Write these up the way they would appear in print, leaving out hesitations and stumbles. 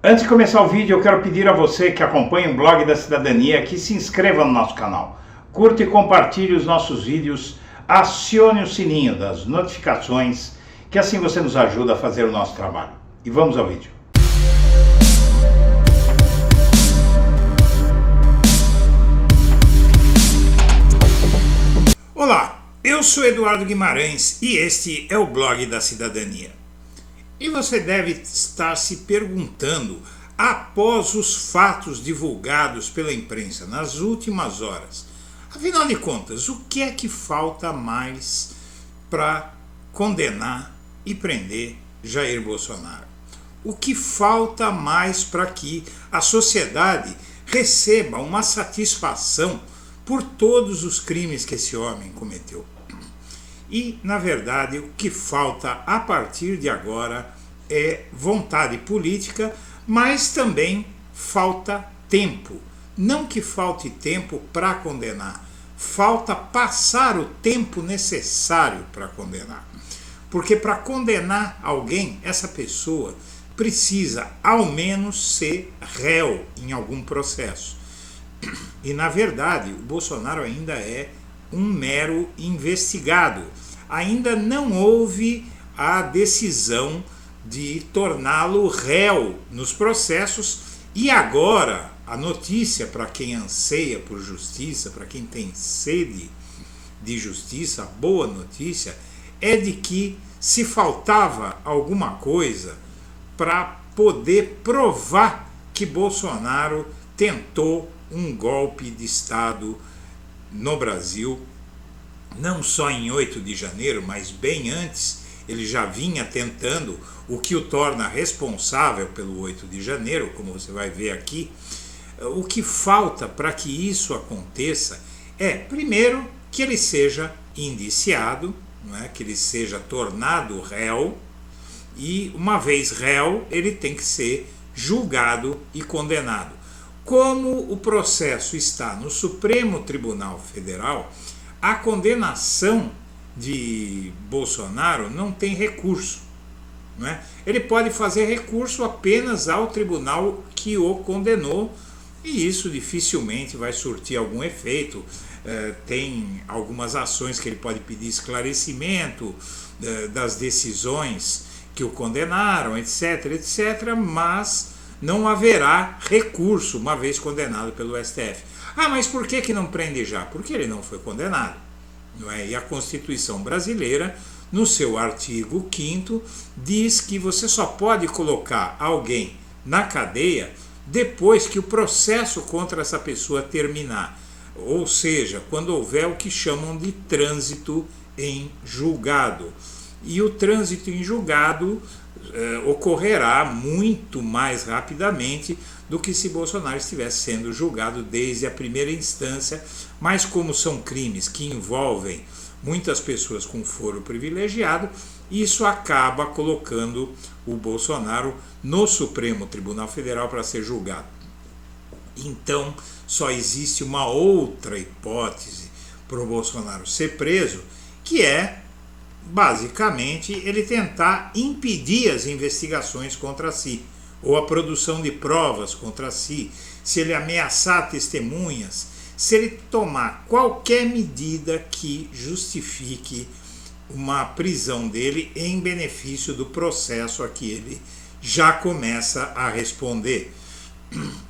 Antes de começar o vídeo, eu quero pedir a você que acompanha o Blog da Cidadania que se inscreva no nosso canal, curta e compartilhe os nossos vídeos, acione o sininho das notificações, que assim você nos ajuda a fazer o nosso trabalho. E vamos ao vídeo. Olá, eu sou Eduardo Guimarães e este é o Blog da Cidadania. E você deve estar se perguntando, após os fatos divulgados pela imprensa nas últimas horas, afinal de contas, o que é que falta mais para condenar e prender Jair Bolsonaro? O que falta mais para que a sociedade receba uma satisfação por todos os crimes que esse homem cometeu? E, na verdade, o que falta a partir de agora é vontade política, mas também falta tempo. Não que falte tempo para condenar, falta passar o tempo necessário para condenar. Porque para condenar alguém, essa pessoa precisa ao menos ser réu em algum processo. E, na verdade, o Bolsonaro ainda é um mero investigado. Ainda não houve a decisão de torná-lo réu nos processos, e agora a notícia para quem anseia por justiça, para quem tem sede de justiça, a boa notícia é de que se faltava alguma coisa para poder provar que Bolsonaro tentou um golpe de Estado no Brasil, não só em 8 de janeiro, mas bem antes. Ele já vinha tentando, o que o torna responsável pelo 8 de janeiro, como você vai ver aqui. O que falta para que isso aconteça é, primeiro, que ele seja indiciado, não é? Que ele seja tornado réu, e uma vez réu, ele tem que ser julgado e condenado. Como o processo está no Supremo Tribunal Federal, a condenação de Bolsonaro não tem recurso, não é? Ele pode fazer recurso apenas ao tribunal que o condenou, e isso dificilmente vai surtir algum efeito. Tem algumas ações que ele pode pedir esclarecimento das decisões que o condenaram, etc, etc, mas não haverá recurso uma vez condenado pelo STF. Ah, mas por que não prende já? Porque ele não foi condenado. Não é? E a Constituição brasileira, no seu artigo 5º, diz que você só pode colocar alguém na cadeia depois que o processo contra essa pessoa terminar. Ou seja, quando houver o que chamam de trânsito em julgado. E o trânsito em julgado ocorrerá muito mais rapidamente do que se Bolsonaro estivesse sendo julgado desde a primeira instância, mas como são crimes que envolvem muitas pessoas com foro privilegiado, isso acaba colocando o Bolsonaro no Supremo Tribunal Federal para ser julgado. Então, só existe uma outra hipótese para o Bolsonaro ser preso, que é, basicamente, ele tentar impedir as investigações contra si, ou a produção de provas contra si, se ele ameaçar testemunhas, se ele tomar qualquer medida que justifique uma prisão dele em benefício do processo a que ele já começa a responder.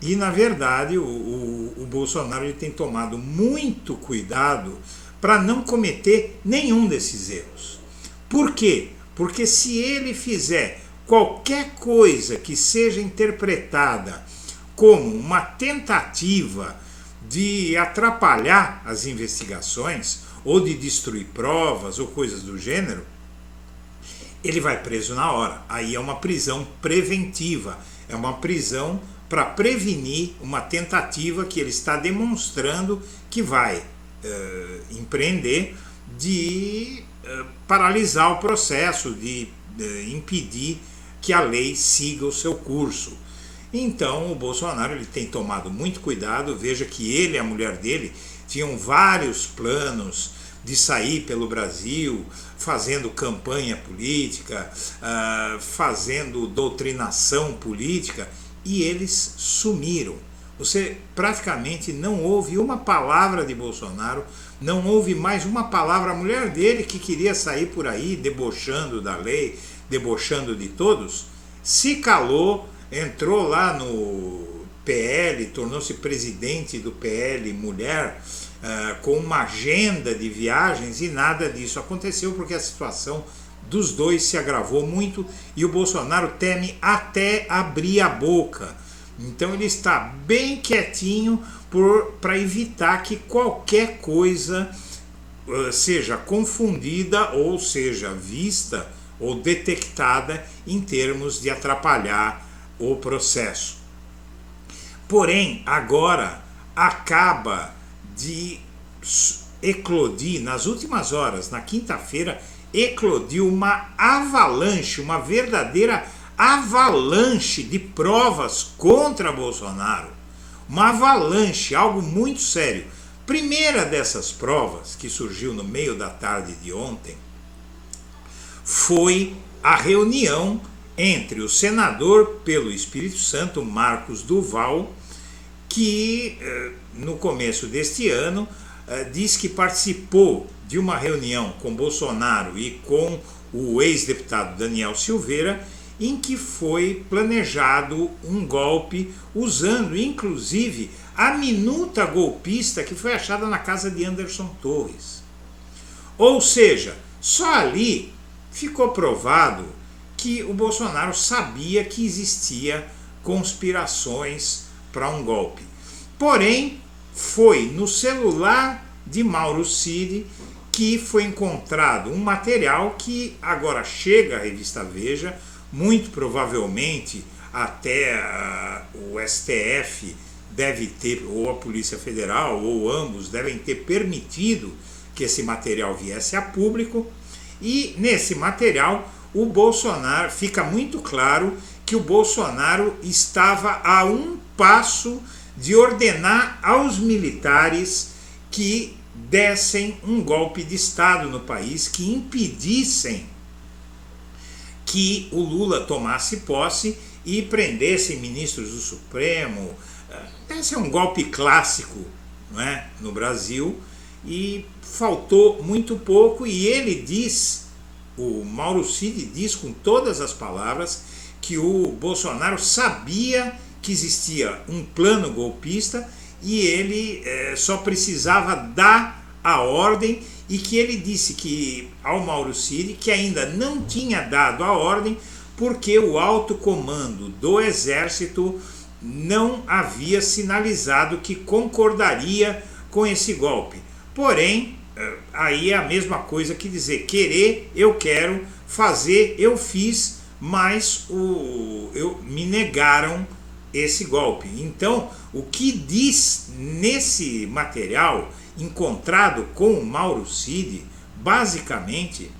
E, na verdade, o Bolsonaro ele tem tomado muito cuidado para não cometer nenhum desses erros. Por quê? Porque se ele fizer qualquer coisa que seja interpretada como uma tentativa de atrapalhar as investigações, ou de destruir provas, ou coisas do gênero, ele vai preso na hora. Aí é uma prisão preventiva, é uma prisão para prevenir uma tentativa que ele está demonstrando que vai empreender de paralisar o processo, de impedir que a lei siga o seu curso. Então o Bolsonaro ele tem tomado muito cuidado. Veja que ele e a mulher dele tinham vários planos de sair pelo Brasil, fazendo campanha política, fazendo doutrinação política, e eles sumiram. Você praticamente não ouve uma palavra de Bolsonaro, não ouve mais uma palavra. A mulher dele, que queria sair por aí debochando da lei, debochando de todos, se calou, entrou lá no PL, tornou-se presidente do PL mulher, com uma agenda de viagens, e nada disso aconteceu porque a situação dos dois se agravou muito e o Bolsonaro teme até abrir a boca. Então ele está bem quietinho para evitar que qualquer coisa seja confundida ou seja vista ou detectada em termos de atrapalhar o processo. Porém, agora acaba de eclodir, nas últimas horas, na quinta-feira, eclodiu uma avalanche, uma verdadeira avalanche de provas contra Bolsonaro. Uma avalanche, algo muito sério. Primeira dessas provas, que surgiu no meio da tarde de ontem, foi a reunião entre o senador pelo Espírito Santo, Marcos Duval, que no começo deste ano diz que participou de uma reunião com Bolsonaro e com o ex-deputado Daniel Silveira, em que foi planejado um golpe, usando inclusive a minuta golpista que foi achada na casa de Anderson Torres. Ou seja, só ali ficou provado que o Bolsonaro sabia que existia conspirações para um golpe. Porém, foi no celular de Mauro Cid que foi encontrado um material que agora chega à revista Veja, muito provavelmente até o STF deve ter, ou a Polícia Federal, ou ambos devem ter permitido que esse material viesse a público, e nesse material o Bolsonaro, fica muito claro que o Bolsonaro estava a um passo de ordenar aos militares que dessem um golpe de Estado no país, que impedissem que o Lula tomasse posse e prendessem ministros do Supremo. Esse é um golpe clássico, não é, no Brasil, e faltou muito pouco, e ele diz, o Mauro Cid diz com todas as palavras, que o Bolsonaro sabia que existia um plano golpista e ele só precisava dar a ordem, e que ele disse que ao Mauro Cid que ainda não tinha dado a ordem porque o alto comando do Exército não havia sinalizado que concordaria com esse golpe. Porém, aí é a mesma coisa que dizer querer, eu quero, fazer, eu fiz, mas me negaram esse golpe. Então, o que diz nesse material encontrado com o Mauro Cid, basicamente,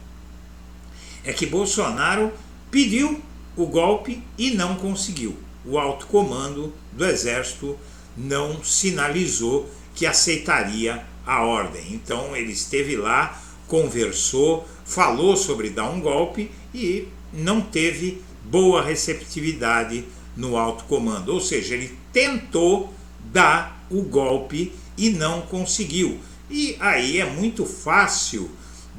é que Bolsonaro pediu o golpe e não conseguiu. O alto comando do Exército não sinalizou que aceitaria a ordem. Então ele esteve lá, conversou, falou sobre dar um golpe e não teve boa receptividade no alto comando. Ou seja, ele tentou dar o golpe e não conseguiu. E aí é muito fácil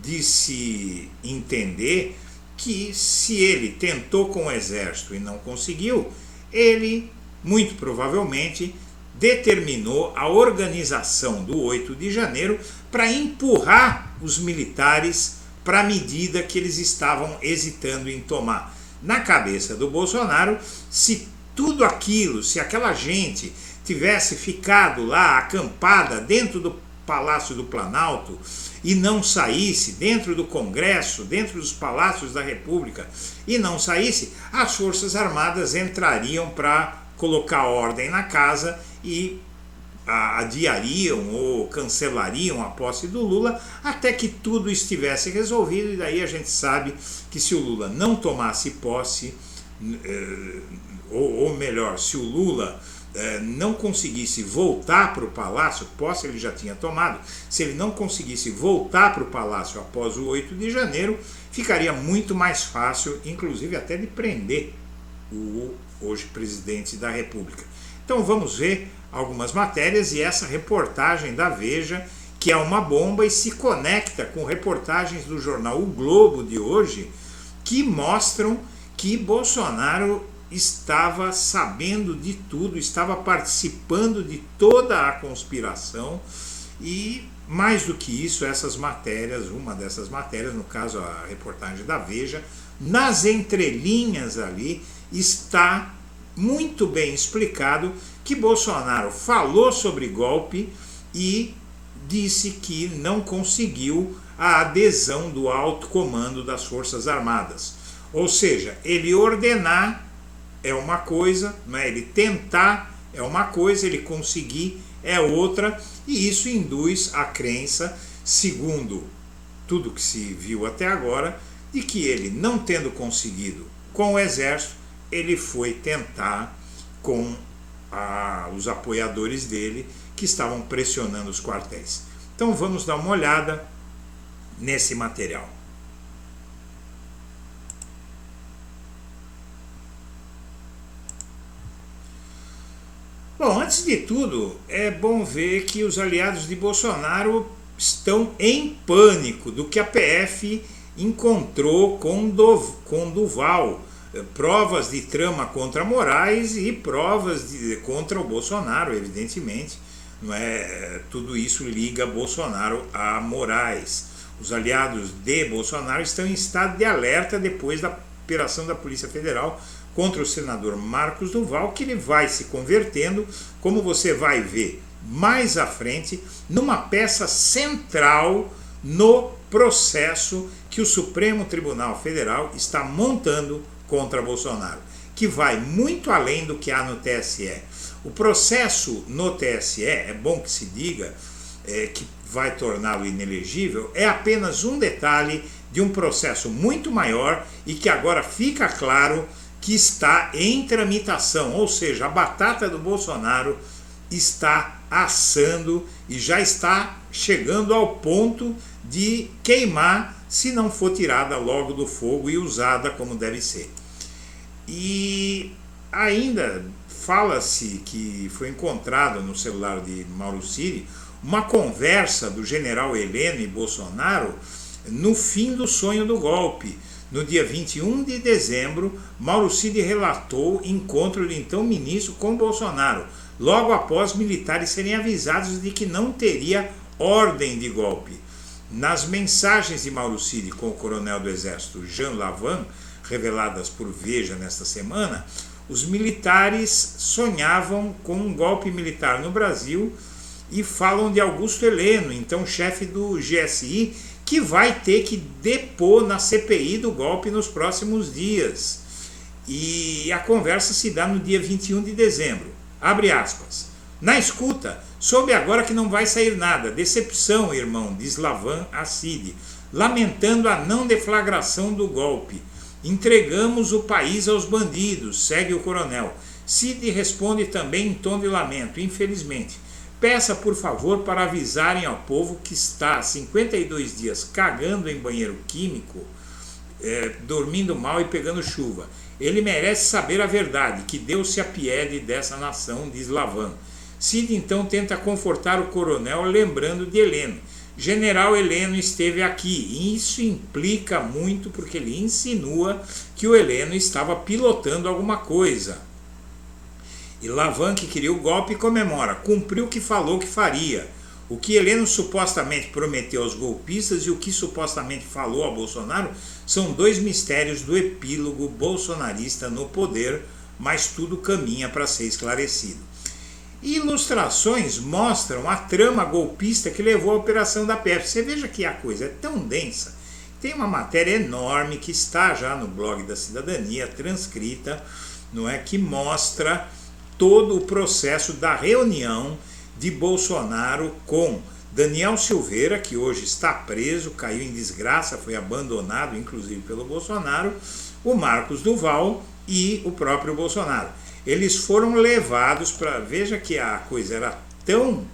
de se entender que se ele tentou com o Exército e não conseguiu, ele muito provavelmente determinou a organização do 8 de janeiro para empurrar os militares para a medida que eles estavam hesitando em tomar. Na cabeça do Bolsonaro, se tudo aquilo, se aquela gente tivesse ficado lá acampada dentro do Palácio do Planalto e não saísse, dentro do Congresso, dentro dos Palácios da República, e não saísse, as Forças Armadas entrariam para colocar ordem na casa e adiariam ou cancelariam a posse do Lula até que tudo estivesse resolvido. E daí a gente sabe que se o Lula não tomasse posse, ou melhor, se o Lula não conseguisse voltar para o Palácio, posse ele já tinha tomado, se ele não conseguisse voltar para o Palácio após o 8 de janeiro, ficaria muito mais fácil, inclusive até de prender o hoje presidente da República. Então vamos ver algumas matérias e essa reportagem da Veja, que é uma bomba e se conecta com reportagens do jornal O Globo de hoje, que mostram que Bolsonaro estava sabendo de tudo, estava participando de toda a conspiração e, mais do que isso, essas matérias, uma dessas matérias, no caso a reportagem da Veja, nas entrelinhas ali está muito bem explicado que Bolsonaro falou sobre golpe e disse que não conseguiu a adesão do alto comando das Forças Armadas. Ou seja, ele ordenar é uma coisa, né? Ele tentar é uma coisa, ele conseguir é outra, e isso induz a crença, segundo tudo que se viu até agora, de que ele, não tendo conseguido com o Exército, ele foi tentar com os apoiadores dele, que estavam pressionando os quartéis. Então vamos dar uma olhada nesse material. Bom, antes de tudo, é bom ver que os aliados de Bolsonaro estão em pânico do que a PF encontrou com Duval. Provas de trama contra Moraes e provas contra o Bolsonaro, evidentemente. Não é? Tudo isso liga Bolsonaro a Moraes. Os aliados de Bolsonaro estão em estado de alerta depois da operação da Polícia Federal contra o senador Marcos Duval, que ele vai se convertendo, como você vai ver mais à frente, numa peça central no processo que o Supremo Tribunal Federal está montando contra Bolsonaro, que vai muito além do que há no TSE. O processo no TSE, é bom que se diga, que vai torná-lo inelegível, é apenas um detalhe de um processo muito maior e que agora fica claro que está em tramitação, ou seja, a batata do Bolsonaro está assando e já está chegando ao ponto de queimar se não for tirada logo do fogo e usada como deve ser. E ainda fala-se que foi encontrado no celular de Mauro Cid uma conversa do general Heleno e Bolsonaro no fim do sonho do golpe. No dia 21 de dezembro, Mauro Cid relatou encontro do então ministro com Bolsonaro, logo após militares serem avisados de que não teria ordem de golpe. Nas mensagens de Mauro Cid com o coronel do Exército Jean Lavin, reveladas por Veja nesta semana, os militares sonhavam com um golpe militar no Brasil e falam de Augusto Heleno, então chefe do GSI, que vai ter que depor na CPI do golpe nos próximos dias. E a conversa se dá no dia 21 de dezembro. Abre aspas. Na escuta, soube agora que não vai sair nada. Decepção, irmão, diz Lavin a Cid, lamentando a não deflagração do golpe. Entregamos o país aos bandidos, segue o coronel. Cid responde também em tom de lamento, infelizmente. Peça, por favor, para avisarem ao povo que está há 52 dias cagando em banheiro químico, dormindo mal e pegando chuva. Ele merece saber a verdade, que Deus se apiede dessa nação, diz Lavin. Cid então tenta confortar o coronel, lembrando de Heleno. General Heleno esteve aqui, e isso implica muito porque ele insinua que o Heleno estava pilotando alguma coisa. E Lavin, que queria o golpe, comemora, cumpriu o que falou que faria. O que Heleno supostamente prometeu aos golpistas e o que supostamente falou a Bolsonaro são dois mistérios do epílogo bolsonarista no poder, mas tudo caminha para ser esclarecido. Ilustrações mostram a trama golpista que levou à operação da PF. Você veja que a coisa é tão densa. Tem uma matéria enorme que está já no blog da Cidadania, transcrita, não é, que mostra todo o processo da reunião de Bolsonaro com Daniel Silveira, que hoje está preso, caiu em desgraça, foi abandonado inclusive pelo Bolsonaro, o Marcos Duval e o próprio Bolsonaro. Eles foram levados para... Veja que a coisa era tão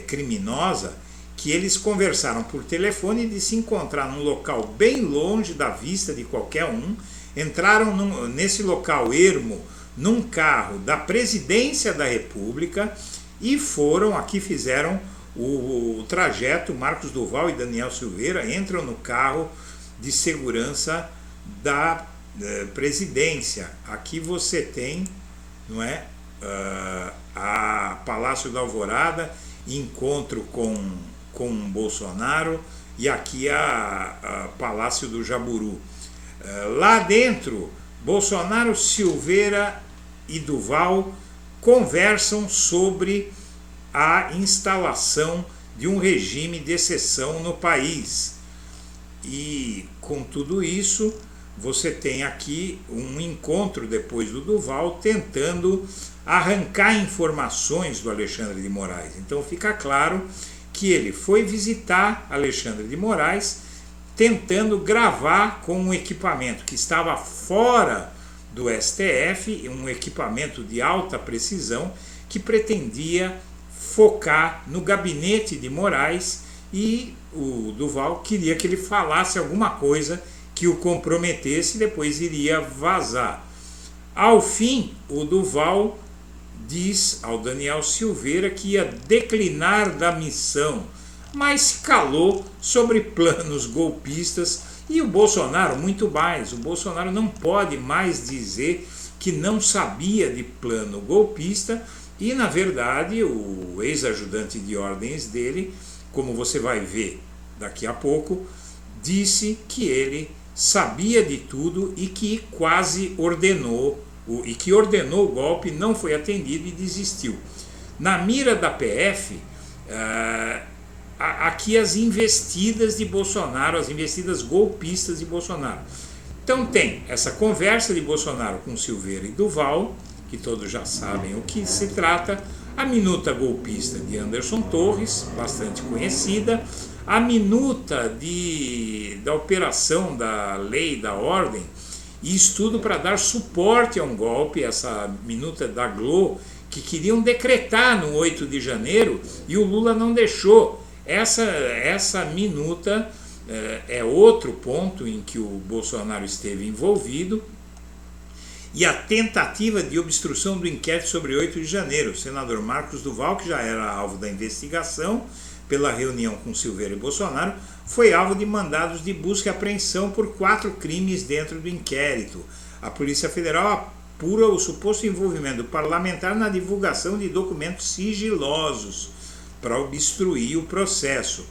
criminosa que eles conversaram por telefone de se encontrar num local bem longe da vista de qualquer um, entraram nesse local ermo num carro da Presidência da República e fizeram o trajeto. Marcos Duval e Daniel Silveira entram no carro de segurança da presidência. Aqui você tem, não é, a Palácio da Alvorada, encontro com Bolsonaro, e aqui a Palácio do Jaburu. Lá dentro, Bolsonaro, Silveira e Duval conversam sobre a instalação de um regime de exceção no país. E com tudo isso, você tem aqui um encontro depois do Duval tentando arrancar informações do Alexandre de Moraes. Então fica claro que ele foi visitar Alexandre de Moraes tentando gravar com um equipamento que estava fora do STF, um equipamento de alta precisão que pretendia focar no gabinete de Moraes, e o Duval queria que ele falasse alguma coisa que o comprometesse e depois iria vazar. Ao fim, o Duval diz ao Daniel Silveira que ia declinar da missão, mas se calou sobre planos golpistas, e o Bolsonaro muito mais. O Bolsonaro não pode mais dizer que não sabia de plano golpista, e na verdade o ex-ajudante de ordens dele, como você vai ver daqui a pouco, disse que ele sabia de tudo e que quase ordenou o golpe, não foi atendido e desistiu. Na mira da PF, aqui as investidas de Bolsonaro, as investidas golpistas de Bolsonaro. Então tem essa conversa de Bolsonaro com Silveira e Duval, que todos já sabem o que se trata, a minuta golpista de Anderson Torres, bastante conhecida, a minuta da operação da lei da ordem e estudo para dar suporte a um golpe, essa minuta da GLO, que queriam decretar no 8 de janeiro e o Lula não deixou. Essa minuta é outro ponto em que o Bolsonaro esteve envolvido, e a tentativa de obstrução do inquérito sobre 8 de janeiro. O senador Marcos Duval, que já era alvo da investigação pela reunião com Silveira e Bolsonaro, foi alvo de mandados de busca e apreensão por 4 crimes dentro do inquérito. A Polícia Federal apura o suposto envolvimento do parlamentar na divulgação de documentos sigilosos para obstruir o processo.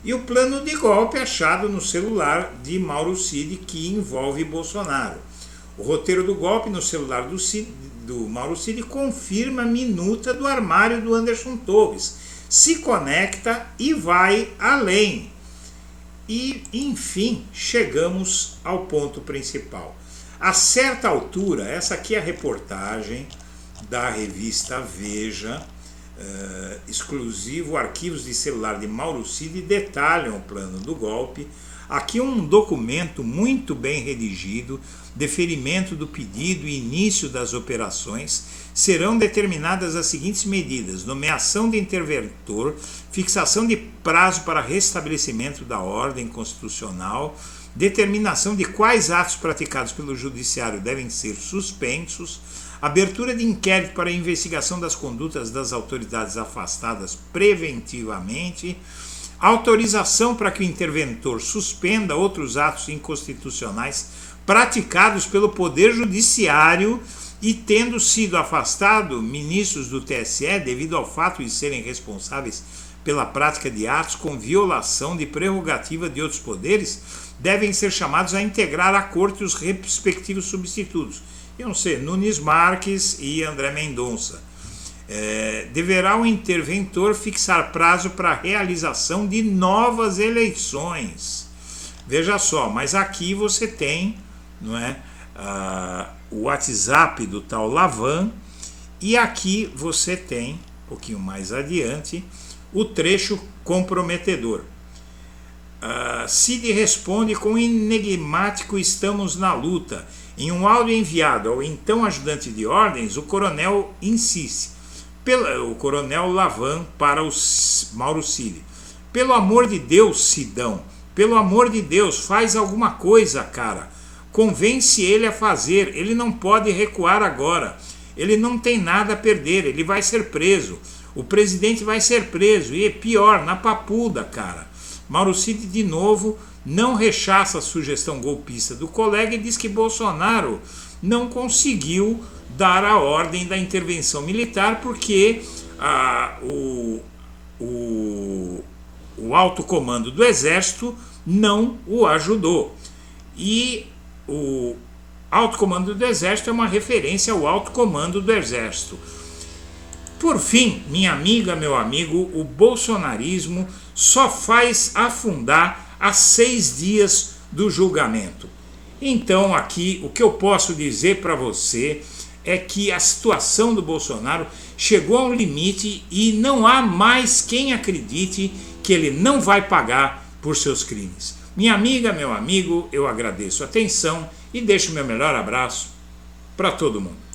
E o plano de golpe achado no celular de Mauro Cid, que envolve Bolsonaro. O roteiro do golpe no celular do Mauro Cid confirma a minuta do armário do Anderson Torres, se conecta e vai além. E, enfim, chegamos ao ponto principal. A certa altura, essa aqui é a reportagem da revista Veja, exclusivo, arquivos de celular de Mauro Cid detalham o plano do golpe. Aqui um documento muito bem redigido, deferimento do pedido e início das operações. Serão determinadas as seguintes medidas: nomeação de interventor, fixação de prazo para restabelecimento da ordem constitucional, determinação de quais atos praticados pelo judiciário devem ser suspensos, abertura de inquérito para investigação das condutas das autoridades afastadas preventivamente, autorização para que o interventor suspenda outros atos inconstitucionais praticados pelo Poder Judiciário e, tendo sido afastado ministros do TSE devido ao fato de serem responsáveis pela prática de atos com violação de prerrogativa de outros poderes, devem ser chamados a integrar a corte os respectivos substitutos. Iam ser Nunes Marques e André Mendonça. Deverá o interventor fixar prazo para a realização de novas eleições. Veja só, mas aqui você tem, não é, o WhatsApp do tal Lavan, e aqui você tem, um pouquinho mais adiante, o trecho comprometedor. Cid responde com enigmático "estamos na luta". Em um áudio enviado ao então ajudante de ordens, o coronel insiste, o coronel Lavan para o Mauro Cid: "Pelo amor de Deus, Sidão, pelo amor de Deus, faz alguma coisa, cara. Convence ele a fazer, ele não pode recuar agora. ele não tem nada a perder, ele vai ser preso. O presidente vai ser preso, e é pior, na papuda, cara. Mauro Cid, de novo, não rechaça a sugestão golpista do colega e diz que Bolsonaro não conseguiu dar a ordem da intervenção militar porque o alto comando do Exército não o ajudou. E o alto comando do Exército é uma referência ao alto comando do Exército. Por fim, minha amiga, meu amigo, o bolsonarismo só faz afundar a 6 dias do julgamento. Então aqui o que eu posso dizer para você é que a situação do Bolsonaro chegou a um limite e não há mais quem acredite que ele não vai pagar por seus crimes. Minha amiga, meu amigo, eu agradeço a atenção e deixo meu melhor abraço para todo mundo.